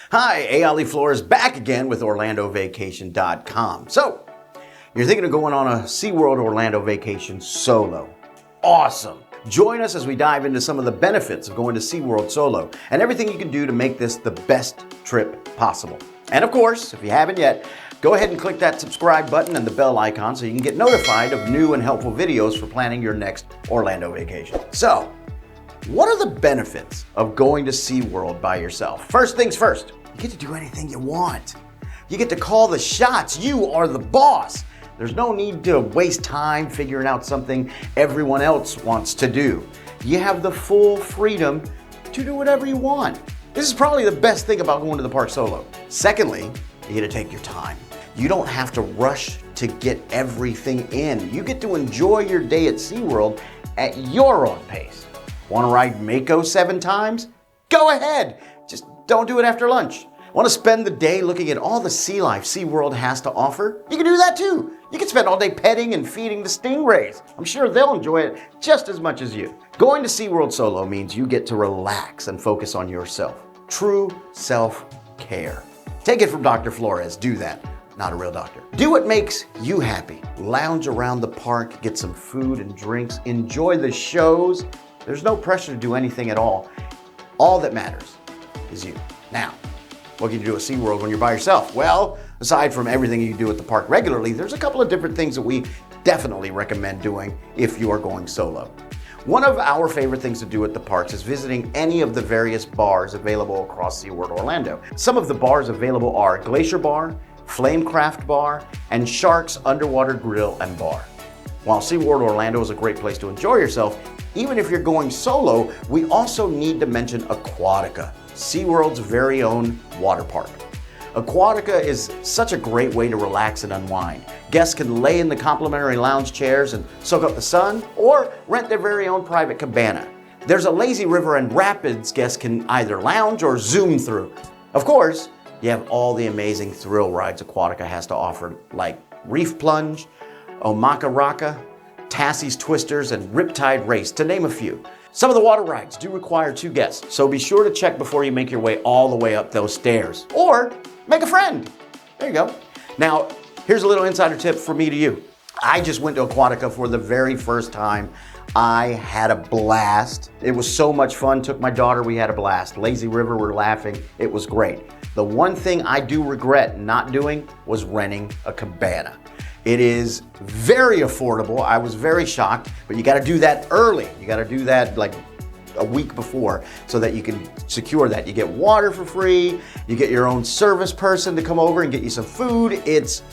Hi, Ali Flores back again with OrlandoVacation.com. So, you're thinking of going on a SeaWorld Orlando vacation solo. Awesome! Join us as we dive into some of the benefits of going to SeaWorld solo and everything you can do to make this the best trip possible. And of course, if you haven't yet, go ahead and click that subscribe button and the bell icon so you can get notified of new and helpful videos for planning your next Orlando vacation. So, what are the benefits of going to SeaWorld by yourself? First things first, you get to do anything you want. You get to call the shots. You are the boss. There's no need to waste time figuring out something everyone else wants to do. You have the full freedom to do whatever you want. This is probably the best thing about going to the park solo. Secondly, you get to take your time. You don't have to rush to get everything in. You get to enjoy your day at SeaWorld at your own pace. Want to ride Mako 7 times? Go ahead. Just don't do it after lunch. Want to spend the day looking at all the sea life SeaWorld has to offer? You can do that too. You can spend all day petting and feeding the stingrays. I'm sure they'll enjoy it just as much as you. Going to SeaWorld solo means you get to relax and focus on yourself. True self-care. Take it from Dr. Flores. Do that. Not a real doctor. Do what makes you happy. Lounge around the park, get some food and drinks, enjoy the shows. There's no pressure to do anything at all. All that matters is you. Now, what can you do at SeaWorld when you're by yourself? Well, aside from everything you do at the park regularly, there's a couple of different things that we definitely recommend doing if you are going solo. One of our favorite things to do at the parks is visiting any of the various bars available across SeaWorld Orlando. Some of the bars available are Glacier Bar, Flamecraft Bar, and Shark's Underwater Grill and Bar. While SeaWorld Orlando is a great place to enjoy yourself, even if you're going solo, we also need to mention Aquatica, SeaWorld's very own water park. Aquatica is such a great way to relax and unwind. Guests can lay in the complimentary lounge chairs and soak up the sun, or rent their very own private cabana. There's a lazy river and rapids guests can either lounge or zoom through. Of course, you have all the amazing thrill rides Aquatica has to offer, like Reef Plunge, Omaka Raka, Tassie's Twisters, and Riptide Race, to name a few. Some of the water rides do require 2 guests, so be sure to check before you make your way all the way up those stairs. Or make a friend. There you go. Now, here's a little insider tip from me to you. I just went to Aquatica for the very first time. I had a blast. It was so much fun. Took my daughter, we had a blast. Lazy River, we're laughing. It was great. The one thing I do regret not doing was renting a cabana. It is very affordable. I was very shocked, but you gotta do that early. You gotta do that like a week before so that you can secure that. You get water for free, you get your own service person to come over and get you some food. It's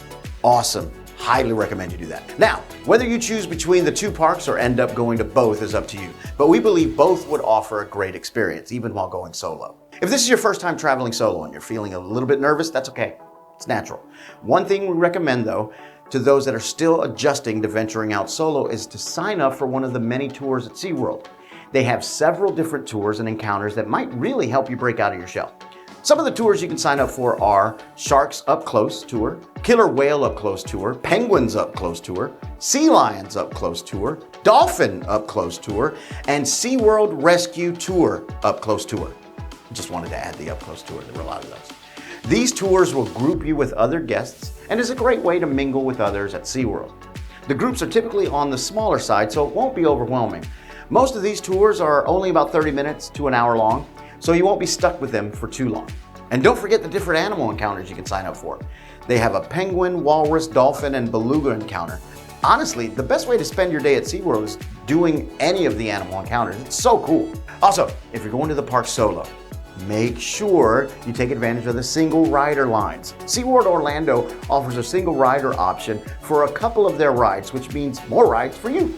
awesome. Highly recommend you do that. Now, whether you choose between the 2 parks or end up going to both is up to you, but we believe both would offer a great experience, even while going solo. If this is your first time traveling solo and you're feeling a little bit nervous, that's okay. It's natural. One thing we recommend though, to those that are still adjusting to venturing out solo, is to sign up for one of the many tours at SeaWorld. They have several different tours and encounters that might really help you break out of your shell. Some of the tours you can sign up for are Sharks Up Close Tour, Killer Whale Up Close Tour, Penguins Up Close Tour, Sea Lions Up Close Tour, Dolphin Up Close Tour, and SeaWorld Rescue Tour Up Close Tour. Just wanted to add the Up Close Tour. There were a lot of those. These tours will group you with other guests and is a great way to mingle with others at SeaWorld. The groups are typically on the smaller side, so it won't be overwhelming. Most of these tours are only about 30 minutes to an hour long, so you won't be stuck with them for too long. And don't forget the different animal encounters you can sign up for. They have a penguin, walrus, dolphin, and beluga encounter. Honestly, the best way to spend your day at SeaWorld is doing any of the animal encounters. It's so cool. Also, if you're going to the park solo, make sure you take advantage of the single rider lines. SeaWorld Orlando offers a single rider option for a couple of their rides, which means more rides for you.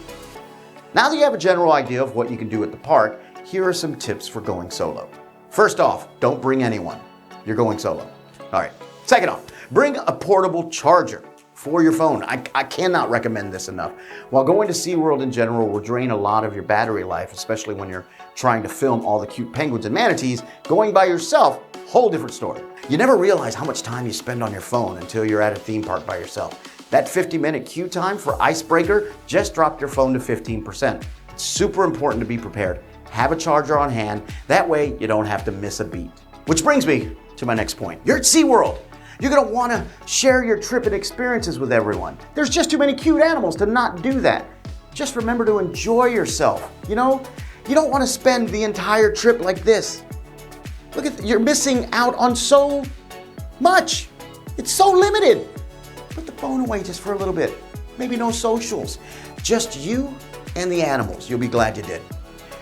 Now that you have a general idea of what you can do at the park, here are some tips for going solo. First off, don't bring anyone. You're going solo. All right. Second off, bring a portable charger for your phone. I cannot recommend this enough. While going to SeaWorld in general will drain a lot of your battery life, especially when you're trying to film all the cute penguins and manatees, going by yourself, whole different story. You never realize how much time you spend on your phone until you're at a theme park by yourself. That 50-minute queue time for Icebreaker just dropped your phone to 15%. It's super important to be prepared. Have a charger on hand. That way you don't have to miss a beat. Which brings me to my next point. You're at SeaWorld. You're gonna wanna share your trip and experiences with everyone. There's just too many cute animals to not do that. Just remember to enjoy yourself. You know, you don't wanna spend the entire trip like this. Look at, you're missing out on so much. It's so limited. Put the phone away just for a little bit. Maybe no socials. Just you and the animals. You'll be glad you did.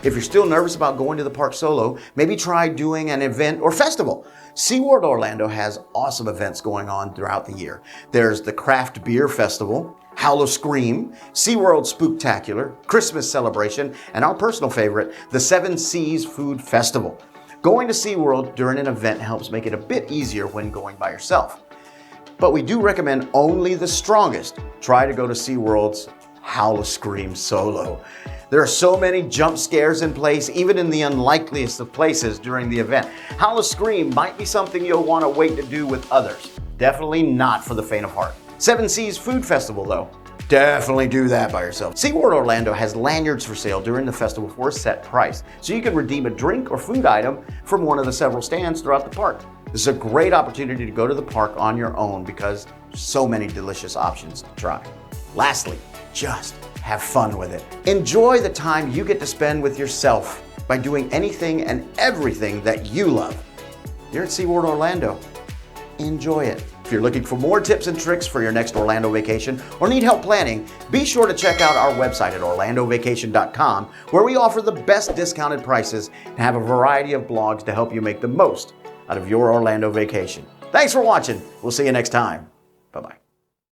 If you're still nervous about going to the park solo, maybe try doing an event or festival. SeaWorld Orlando has awesome events going on throughout the year. There's the Craft Beer Festival, Howl Scream, SeaWorld Spooktacular, Christmas Celebration, and our personal favorite, the Seven Seas Food Festival. Going to SeaWorld during an event helps make it a bit easier when going by yourself. But we do recommend only the strongest try to go to SeaWorld's Howl Scream solo. There are so many jump scares in place, even in the unlikeliest of places during the event. Howl Scream might be something you'll want to wait to do with others. Definitely not for the faint of heart. Seven Seas Food Festival though, definitely do that by yourself. SeaWorld Orlando has lanyards for sale during the festival for a set price, so you can redeem a drink or food item from one of the several stands throughout the park. This is a great opportunity to go to the park on your own because there's so many delicious options to try. Lastly, just have fun with it. Enjoy the time you get to spend with yourself by doing anything and everything that you love. You're at SeaWorld Orlando. Enjoy it. If you're looking for more tips and tricks for your next Orlando vacation or need help planning, be sure to check out our website at orlandovacation.com, where we offer the best discounted prices and have a variety of blogs to help you make the most out of your Orlando vacation. Thanks for watching. We'll see you next time. Bye-bye.